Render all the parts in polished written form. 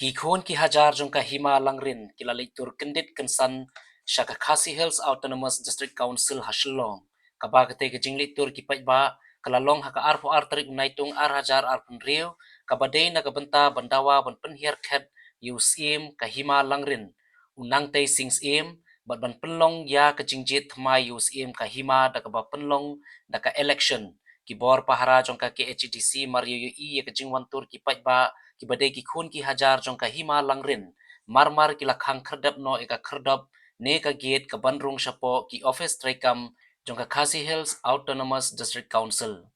Gikhon ki hajar jong ka hima langrin kilalitur kendit kensan Shaka Khasi Hills Autonomous District Council Hasilong kabagate ke jinglitur ki ba kalalong haka arfo artarik naitung ar hajar ar penriu kabadei na kabenta bandawa ban penhiar khet yusim ka hima langrin unang tay sings im ban penlong ya ka jingjit thma yusim ka hima da ka ba penlong da ka election ki bor pahara jong ka ke HDC Mario yu ya ka jingwan tur ki ba ki badai ki khun ki hajar jong ka hima langrin marmar ki lakhang kherdap no eka kherdap ne ka gate ka bandrung shapo ki office traikam jong ka Khasi Hills Autonomous District Council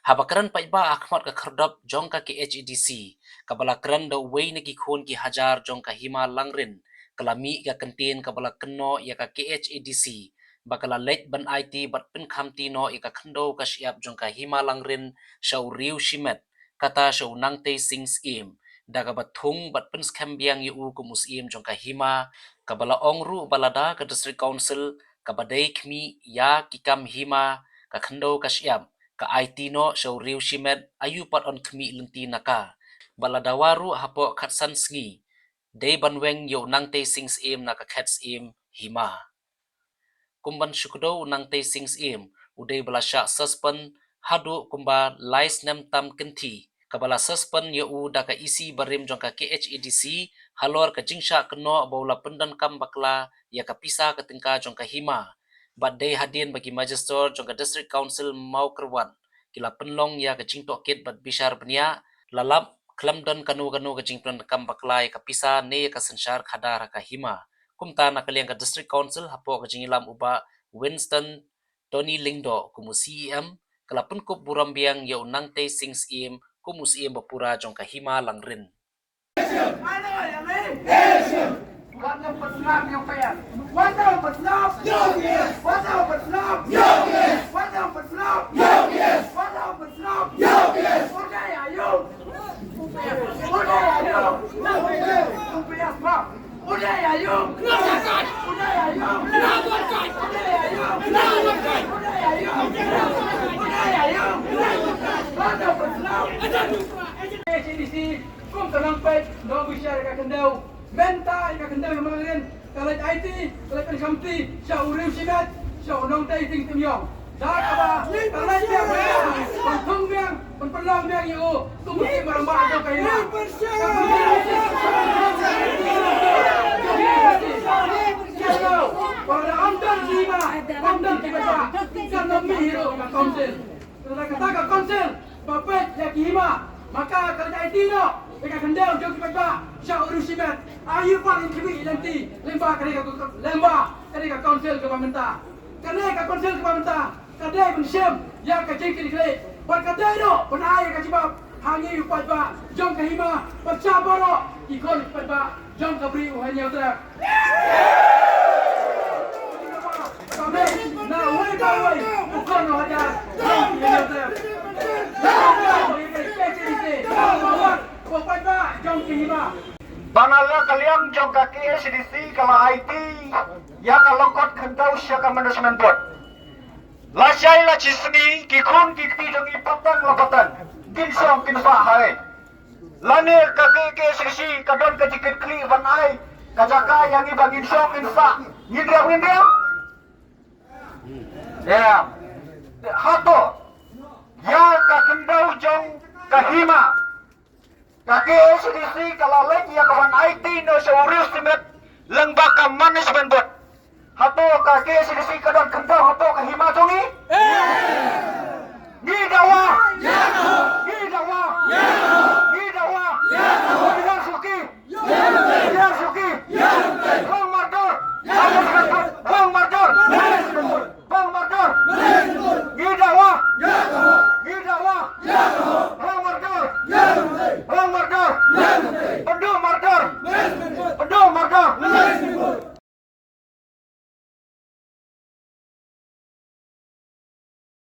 habakaran ba akhmat ka kherdap jong ka ki HEDC kabalakran da way na ki khun ki hajar jong ka hima langrin kalami ka kantin kabala kenno ya ka KHEDC bakala let ban IT bat pin khamti no ika khando ka siap jong ka hima langrin shau riu shimet kata shau nangte sings im daga bathung bat pin skambiang yu ku musim jong ka hima kabala ongru balada ka district council kabadai khmi ya kikam hima ka khando ka siap ka IT no shau riu shimet ayu pat on khmi lenti naka baladawaru hapo khatsan sngi day banweng yo nangte sings im naka khats im hima kumban shukdo nang te sings im udai belasya suspend hadu kumba lais nem tam kenti kabala suspend yo u daka isi barim jongka KHEDC halor ka jingsha keno baula pendan kam bakla ya ka pisa ka tingka jongka hima badai hadin bagi magister jongka district council mau kerwan kila penlong ya ka jingtok kit bad bishar benia lalap klamdan kanu ka jingplan kam bakla ya ka pisa ne ya ka sensyar khadar ka hima kumta nakaliang ka district council hapo ka jingilam uba Winston Tony Lingdo kumu CEM kalapun kup burambiang ya unang te sings im kumu CEM bapura jong ka hima langrin Warna bersenam yang payah. Warna bersenam. Warna bersenam. Warna bersenam. Warna bersenam. Budaya ayung. Budaya ayung. Budaya smart. Budaya ayung. Budaya ayung. Budaya ayung. Budaya ayung. Budaya ayung. Warna bersenam. HDC kum tenang pet dong bicara ka kendau. Menta ika kendang yang mengalir kalau IT kalau kan kamti syau rim simat syau nong tai ting tim yong dah apa kalau dia pentung yang penpelang yang yo tu mesti merambah ada kaya pada amdan lima amdan tiba kan nomi hero kat konsil kalau kata kat konsil bapak ya kima maka kalau IT no ika kendang jauh tiba syau rim simat ayu paling kiri nanti lembah kali ka council ke pemerintah kali ka council ke pemerintah kadai pensiam yang kecil kali buat kadai no penai ka cibab hangi upat ba jom ke hima percaboro ikon upat ba jom ke beri uhanya utara kami na wei bawai bukan uhanya jom ke utara upat ba jom ke hima Banala kaliang jong kaki SDC kala IT ya kalongkot kentau syaka management board. Lasai la cisni kikun kikti jong ipatan lapatan. Kinsong kinfa hai. Lane kaki SDC kadon kajikit kli van ai kajaka yang ibagin song kinfa. Ngindriam. Ya. Hato. Ya kakendau jong kahima. Kaki SDC kalau lagi yang kawan IT no seurus timet lembaga management board. Hato kaki SDC kadang kendang hato ke hima jongi. Ni dawa. Ni dawa. Ni dawa. Biar suki. Biar suki. Bang Martor. Bang Martor. Bang Martor. Ni dawa. Ni dawa. Bang Martor. Bang Martor.